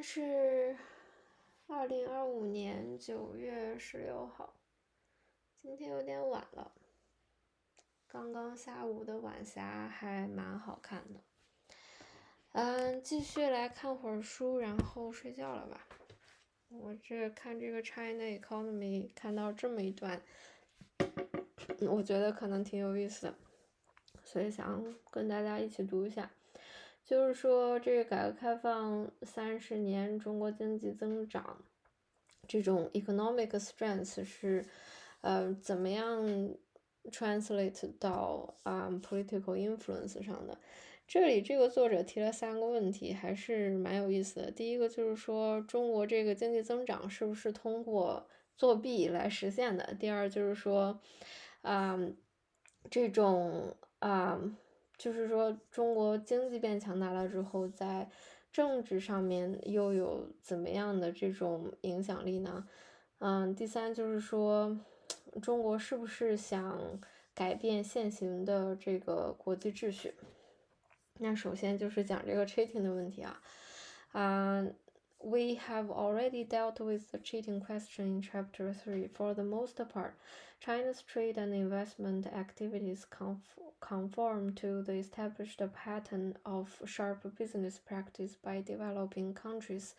是2025年9月16号，今天有点晚了，刚刚下午的晚霞还蛮好看的。继续来看会儿书，然后睡觉了吧。我看这个 China Economy 看到这么一段，我觉得可能挺有意思的，所以想跟大家一起读一下。就是说，这个改革开放30年，中国经济增长这种 economic strength 是怎么样 translate 到political influence 上的。这里这个作者提了3个问题，还是蛮有意思的。第一个就是说，中国这个经济增长是不是通过作弊来实现的？第二就是说，这种就是说中国经济变强大了之后，在政治上面又有怎么样的这种影响力呢？第三就是说，中国是不是想改变现行的这个国际秩序？那首先就是讲这个 cheating 的问题啊。We have already dealt with the cheating question in Chapter 3. For the most part, China's trade and investment activities conform to the established pattern of sharp business practice by developing countries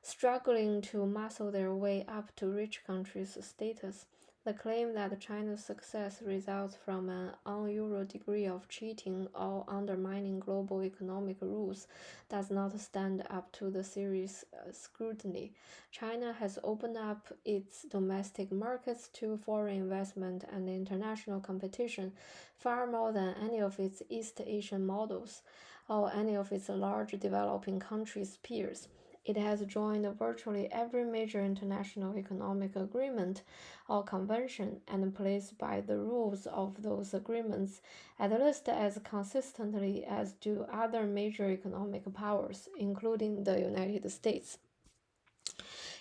struggling to muscle their way up to rich countries' status. The claim that China's success results from an unusual degree of cheating or undermining global economic rules does not stand up to the serious scrutiny. China has opened up its domestic markets to foreign investment and international competition far more than any of its East Asian models or any of its large developing countries' peers. It has joined virtually every major international economic agreement or convention and plays by the rules of those agreements at least as consistently as do other major economic powers, including the United States.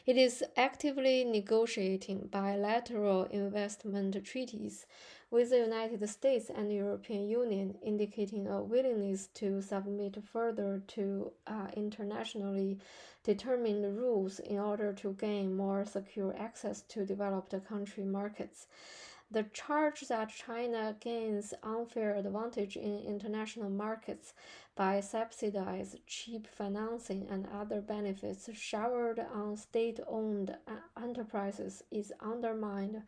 It is actively negotiating bilateral investment treaties with the United States and the European Union, indicating a willingness to submit further to internationally determined rules in order to gain more secure access to developed country markets. The charge that China gains unfair advantage in international markets by subsidized cheap financing and other benefits showered on state-owned enterprises is undermined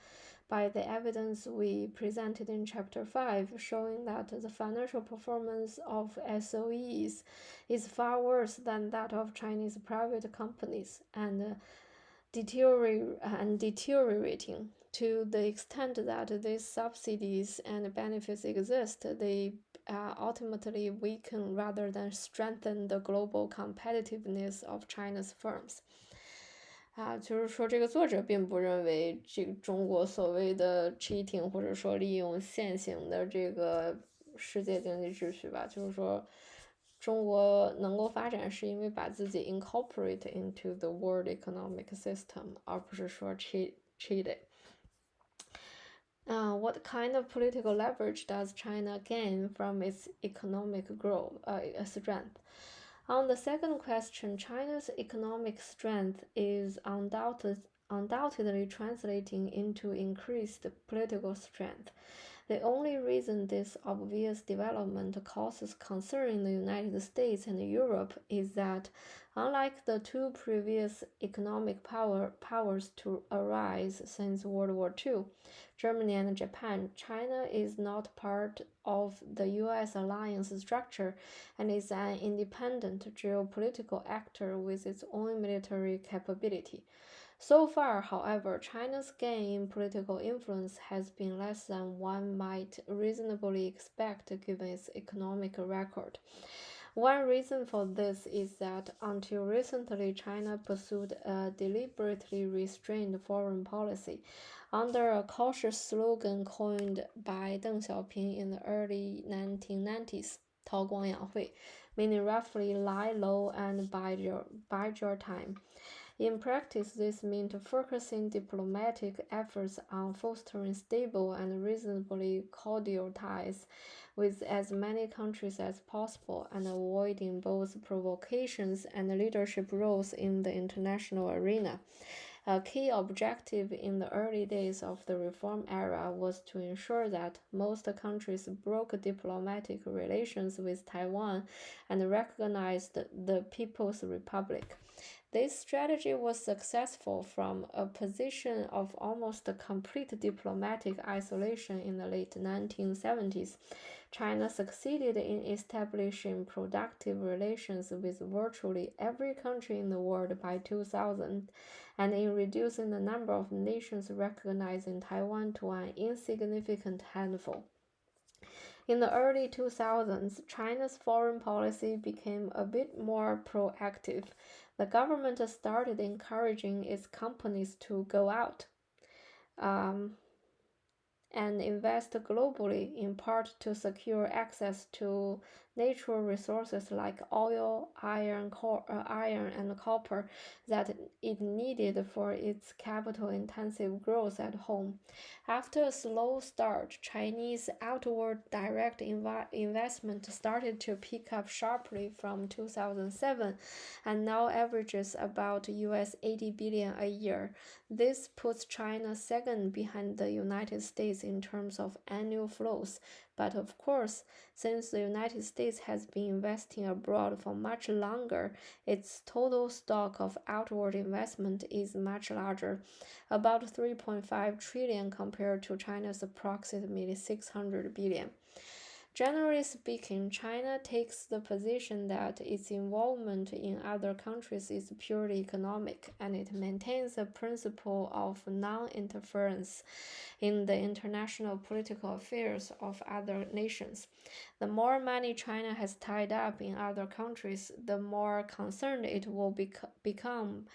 by the evidence we presented in Chapter 5, showing that the financial performance of SOEs is far worse than that of Chinese private companies and deteriorating. To the extent that these subsidies and benefits exist, they ultimately weaken rather than strengthen the global competitiveness of China's firms. 就是说这个作者并不认为这个中国所谓的 cheating 或者说利用现行的这个世界经济秩序吧，就是说中国能够发展是因为把自己 incorporate into the world economic system， 而不是说 cheated. What kind of political leverage does China gain from its economic strength? On the second question, China's economic strength is undoubtedly translating into increased political strength. The only reason this obvious development causes concern in the United States and Europe is that, unlike the two previous economic powers to arise since World War II, Germany and Japan, China is not part of the U.S. alliance structure and is an independent geopolitical actor with its own military capability. So far, however, China's gain in political influence has been less than one might reasonably expect given its economic record. One reason for this is that until recently, China pursued a deliberately restrained foreign policy under a cautious slogan coined by Deng Xiaoping in the early 1990s, 韬光养晦, meaning roughly lie low and bide your time. In practice, this meant focusing diplomatic efforts on fostering stable and reasonably cordial ties with as many countries as possible and avoiding both provocations and leadership roles in the international arena. A key objective in the early days of the reform era was to ensure that most countries broke diplomatic relations with Taiwan and recognized the People's Republic. This strategy was successful from a position of almost complete diplomatic isolation in the late 1970s. China succeeded in establishing productive relations with virtually every country in the world by 2000, and in reducing the number of nations recognizing Taiwan to an insignificant handful. In the early 2000s, China's foreign policy became a bit more proactive. The government started encouraging its companies to go out and invest globally, in part to secure access to natural resources like oil, iron, and copper that it needed for its capital-intensive growth at home. After a slow start, Chinese outward direct investment started to pick up sharply from 2007 and now averages about US $80 billion a year. This puts China second behind the United States in terms of annual flows. But of course, since the United States has been investing abroad for much longer, its total stock of outward investment is much larger, about 3.5 trillion compared to China's approximately 600 billion. Generally speaking, China takes the position that its involvement in other countries is purely economic, and it maintains the principle of non-interference in the international political affairs of other nations. The more money China has tied up in other countries, the more concerned it will become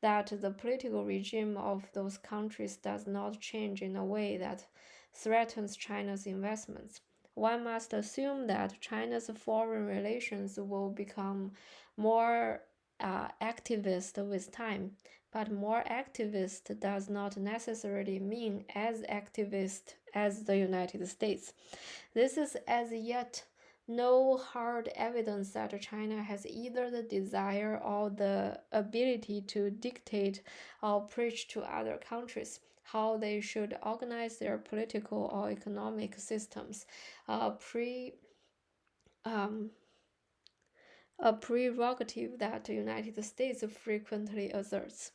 that the political regime of those countries does not change in a way that threatens China's investments. One must assume that China's foreign relations will become more activist with time, but more activist does not necessarily mean as activist as the United States. This is as yet no hard evidence that China has either the desire or the ability to dictate or preach to other countries how they should organize their political or economic systems, a prerogative that the United States frequently asserts.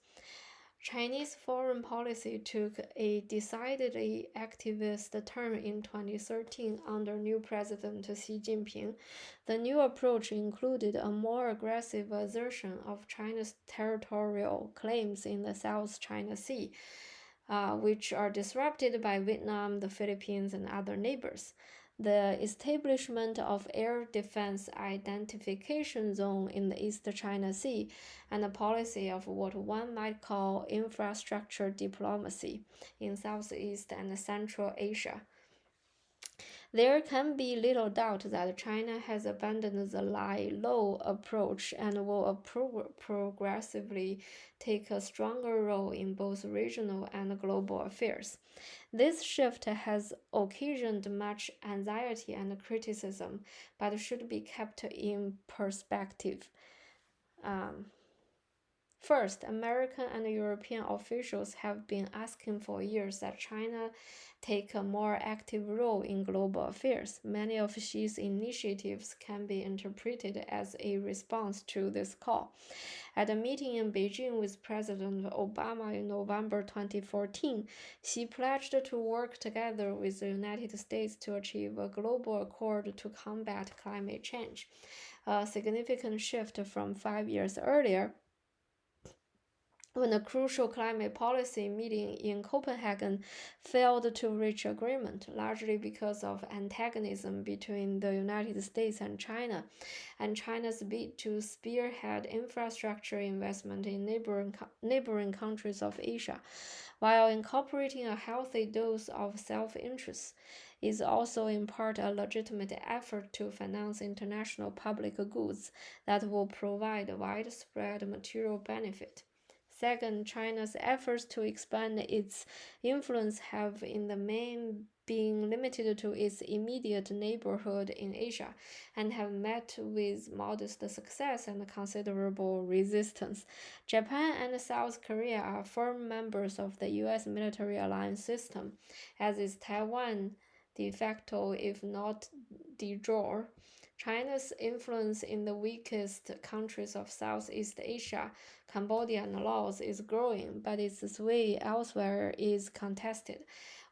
Chinese foreign policy took a decidedly activist turn in 2013 under new President Xi Jinping. The new approach included a more aggressive assertion of China's territorial claims in the South China Sea, which are disrupted by Vietnam, the Philippines, and other neighbors. The establishment of air defense identification zone in the East China Sea, and a policy of what one might call infrastructure diplomacy in Southeast and Central Asia. There can be little doubt that China has abandoned the lie low approach and will progressively take a stronger role in both regional and global affairs. This shift has occasioned much anxiety and criticism, but should be kept in perspective. First, American and European officials have been asking for years that China take a more active role in global affairs. Many of Xi's initiatives can be interpreted as a response to this call. At a meeting in Beijing with President Obama in November 2014, Xi pledged to work together with the United States to achieve a global accord to combat climate change, a significant shift from 5 years earlier, when a crucial climate policy meeting in Copenhagen failed to reach agreement, largely because of antagonism between the United States and China's bid to spearhead infrastructure investment in neighboring countries of Asia, while incorporating a healthy dose of self-interest, is also in part a legitimate effort to finance international public goods that will provide widespread material benefit. Second, China's efforts to expand its influence have in the main been limited to its immediate neighborhood in Asia and have met with modest success and considerable resistance. Japan and South Korea are firm members of the U.S. military alliance system, as is Taiwan de facto, if not de jure. China's influence in the weakest countries of Southeast Asia, Cambodia and Laos, is growing, but its sway elsewhere is contested.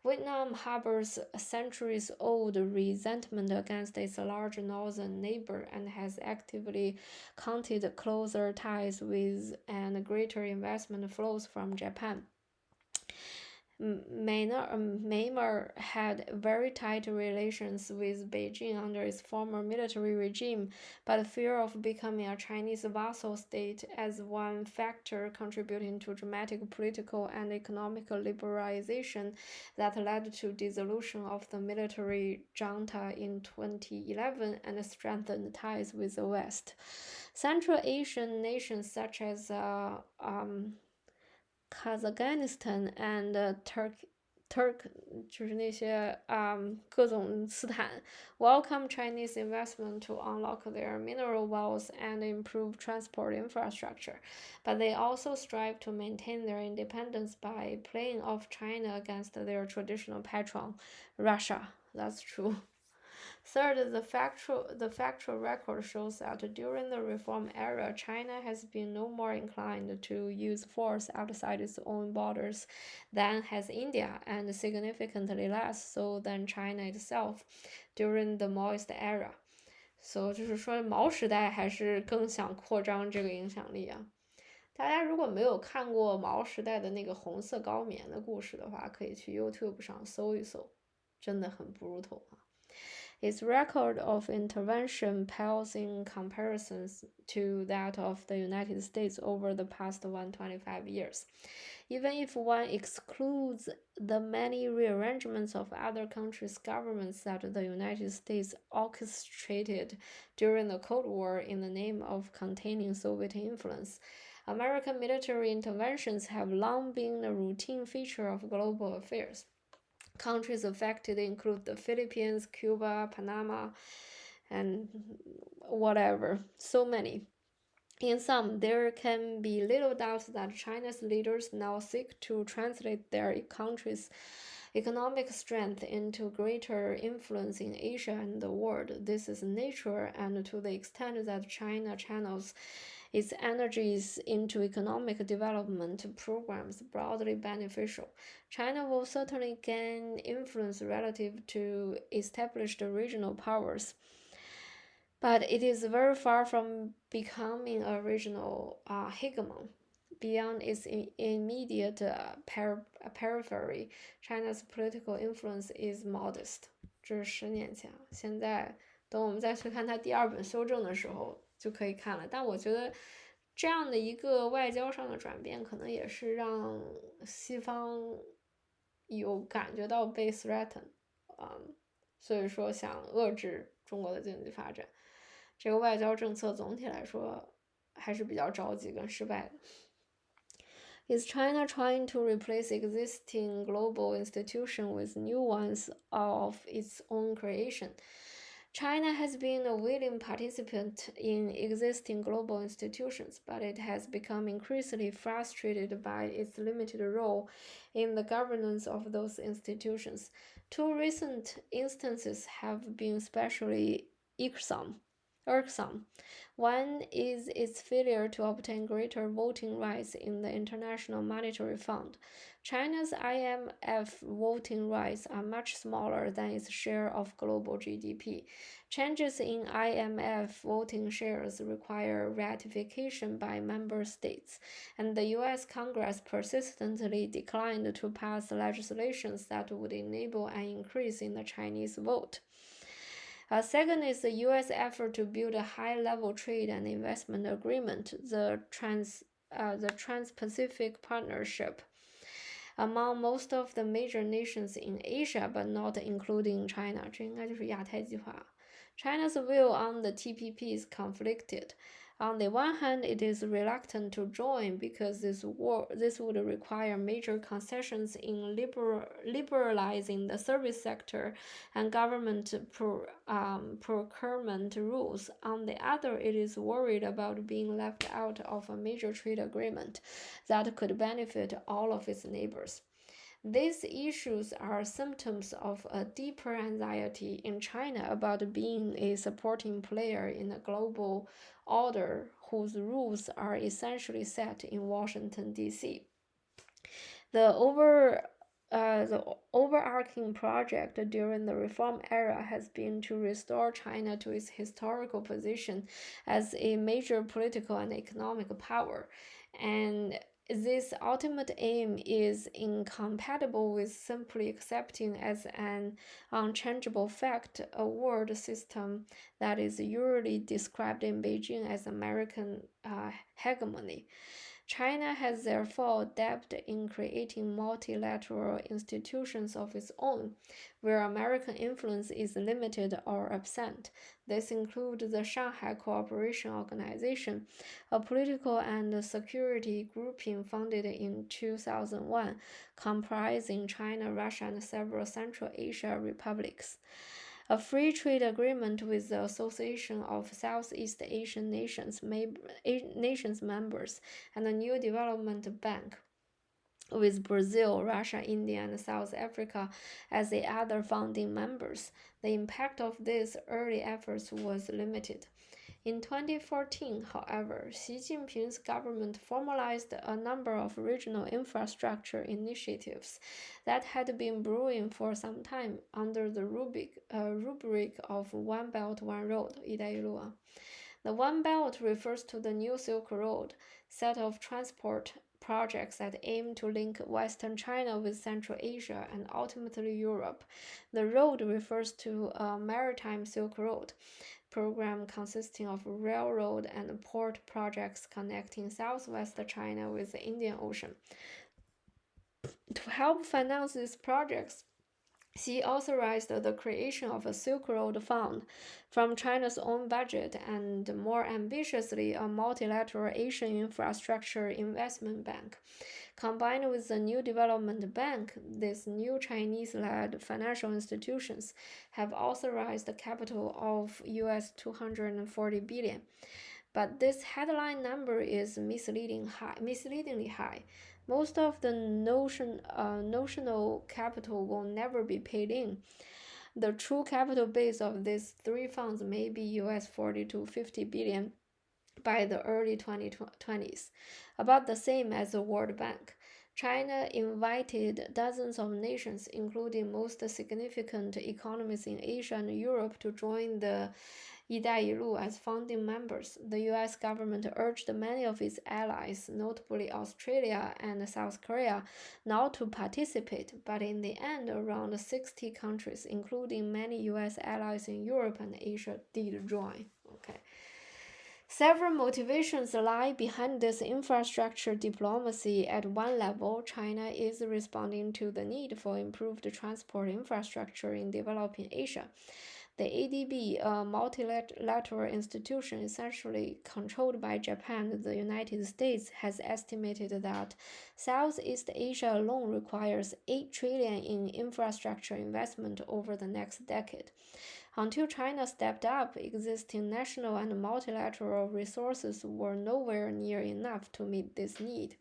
Vietnam harbors a centuries-old resentment against its large northern neighbor and has actively counted closer ties with and greater investment flows from Japan. Myanmar had very tight relations with Beijing under its former military regime, but fear of becoming a Chinese vassal state as one factor contributing to dramatic political and economic liberalization that led to dissolution of the military junta in 2011 and strengthened ties with the West. Central Asian nations such as Kazakhstan and Turk 就是那些各种斯坦 welcome Chinese investment to unlock their mineral wealth and improve transport infrastructure, but they also strive to maintain their independence by playing off China against their traditional patron, Russia. That's true. Third, the factual record shows that during the reform era, China has been no more inclined to use force outside its own borders than has India, and significantly less so than China itself during the Maoist era. So 就是说毛时代还是更想扩张这个影响力啊。大家如果没有看过毛时代的那个红色高棉的故事的话，可以去 YouTube 上搜一搜，真的很 brutal 啊。Its record of intervention pales in comparison to that of the United States over the past 125 years. Even if one excludes the many rearrangements of other countries' governments that the United States orchestrated during the Cold War in the name of containing Soviet influence, American military interventions have long been a routine feature of global affairs. Countries affected include the Philippines, Cuba, Panama, and whatever. So many. In sum, there can be little doubt that China's leaders now seek to translate their country's economic strength into greater influence in Asia and the world. This is natural, and to the extent that China channels its energies into economic development programs broadly beneficial. China will certainly gain influence relative to established regional powers, but it is very far from becoming a regional hegemon. Beyond its immediate periphery, China's political influence is modest. 这是10年前，现在等我们再去看它第2本修正的时候就可以看了。但我觉得这样的一个外交上的转变，可能也是让西方有感觉到被 threaten，所以说想遏制中国的经济发展。这个外交政策总体来说还是比较着急跟失败的。Is China trying to replace existing global institutions with new ones of its own creation? China has been a willing participant in existing global institutions, but it has become increasingly frustrated by its limited role in the governance of those institutions. 2 recent instances have been especially irksome. One is its failure to obtain greater voting rights in the International Monetary Fund. China's IMF voting rights are much smaller than its share of global GDP. Changes in IMF voting shares require ratification by member states, and the U.S. Congress persistently declined to pass legislation that would enable an increase in the Chinese vote. Second is the U.S. effort to build a high-level trade and investment agreement, the Trans-Pacific Partnership, among most of the major nations in Asia, but not including China. 这应该就是亚太计划。China's view on the TPP is conflicted. On the one hand, it is reluctant to join because this would require major concessions in liberalizing the service sector and government procurement rules. On the other, it is worried about being left out of a major trade agreement that could benefit all of its neighbors. These issues are symptoms of a deeper anxiety in China about being a supporting player in a global order whose rules are essentially set in Washington, D.C. The overarching project during the reform era has been to restore China to its historical position as a major political and economic power, and this ultimate aim is incompatible with simply accepting as an unchangeable fact a world system that is usually described in Beijing as American hegemony. China has therefore adapted in creating multilateral institutions of its own, where American influence is limited or absent. This includes the Shanghai Cooperation Organization, a political and security grouping founded in 2001, comprising China, Russia, and several Central Asia republics. A free trade agreement with the Association of Southeast Asian Nations members, and a new development bank with Brazil, Russia, India, and South Africa as the other founding members. The impact of these early efforts was limited. In 2014, however, Xi Jinping's government formalized a number of regional infrastructure initiatives that had been brewing for some time under the rubric of One Belt, One Road, 一带一路. The One Belt refers to the New Silk Road, set of transport projects that aim to link Western China with Central Asia and ultimately Europe. The road refers to a maritime Silk Road program consisting of railroad and port projects connecting southwest China with the Indian Ocean. To help finance these projects, Xi authorized the creation of a Silk Road Fund from China's own budget and, more ambitiously, a multilateral Asian infrastructure investment bank. Combined with the new development bank, these new Chinese-led financial institutions have authorized a capital of US $240 billion. But this headline number is misleadingly high. Most of the notional capital will never be paid in. The true capital base of these three funds may be US 40 to 50 billion by the early 2020s, about the same as the World Bank. China invited dozens of nations, including most significant economies in Asia and Europe, to join the 一带一路 as founding members. The US government urged many of its allies, notably Australia and South Korea, not to participate, but in the end, around 60 countries, including many US allies in Europe and Asia, did join. Okay. Several motivations lie behind this infrastructure diplomacy. At one level, China is responding to the need for improved transport infrastructure in developing Asia. The ADB, a multilateral institution essentially controlled by Japan and the United States, has estimated that Southeast Asia alone requires $8 trillion in infrastructure investment over the next decade. Until China stepped up, existing national and multilateral resources were nowhere near enough to meet this need.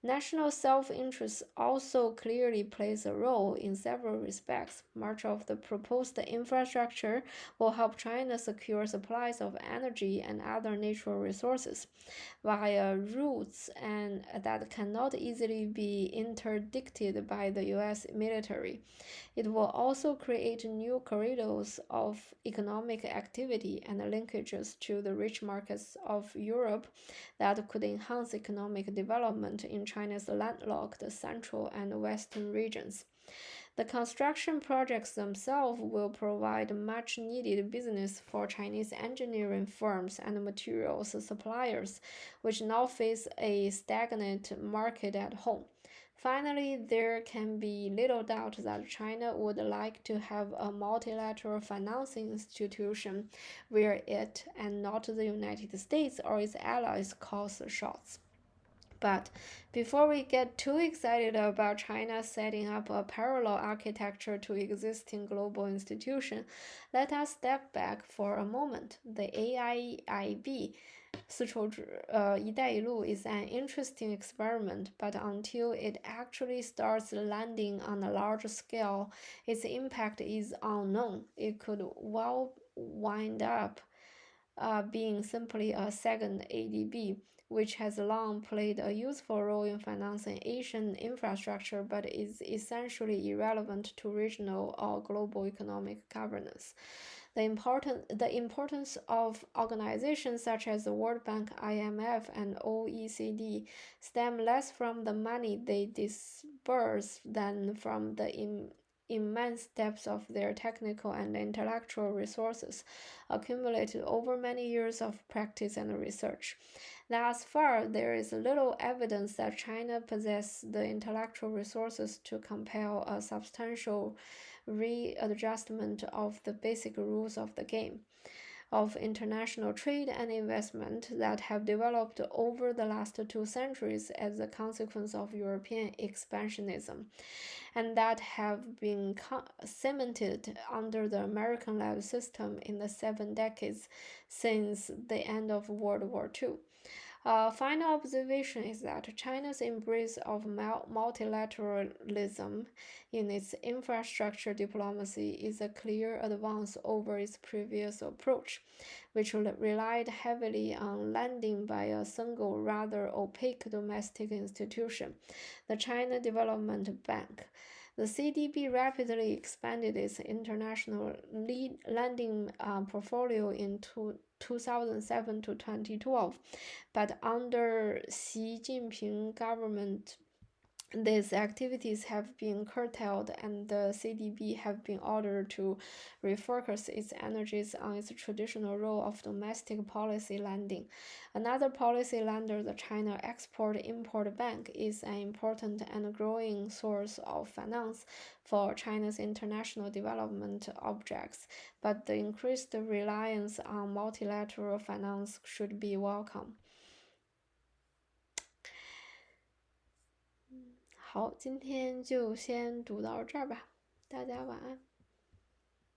National self-interest also clearly plays a role in several respects. Much of the proposed infrastructure will help China secure supplies of energy and other natural resources via routes and that cannot easily be interdicted by the US military. It will also create new corridors of economic activity and linkages to the rich markets of Europe that could enhance economic development in China's landlocked central and western regions. The construction projects themselves will provide much-needed business for Chinese engineering firms and materials suppliers, which now face a stagnant market at home. Finally, there can be little doubt that China would like to have a multilateral financing institution where it, and not the United States or its allies, calls the shots. But before we get too excited about China setting up a parallel architecture to existing global institutions, let us step back for a moment. The AIIB 丝绸一带一路 is an interesting experiment, but until it actually starts landing on a large scale, its impact is unknown. It could well wind up being simply a second ADB, which has long played a useful role in financing Asian infrastructure but is essentially irrelevant to regional or global economic governance. The importance of organizations such as the World Bank, IMF, and OECD stem less from the money they disburse than from the immense depths of their technical and intellectual resources accumulated over many years of practice and research. Thus far, there is little evidence that China possesses the intellectual resources to compel a substantial readjustment of the basic rules of the game of international trade and investment that have developed over the last 2 centuries as a consequence of European expansionism, and that have been cemented under the American-led system in the 7 decades since the end of World War II. Final observation is that China's embrace of multilateralism in its infrastructure diplomacy is a clear advance over its previous approach, which relied heavily on lending by a single, rather opaque domestic institution, the China Development Bank. The CDB rapidly expanded its international lending portfolio in 2007 to 2012, but under Xi Jinping government, these activities have been curtailed and the CDB have been ordered to refocus its energies on its traditional role of domestic policy lending. Another policy lender, the China Export-Import Bank, is an important and growing source of finance for China's international development objects, but the increased reliance on multilateral finance should be welcome. 好，今天就先读到这儿吧，大家晚安。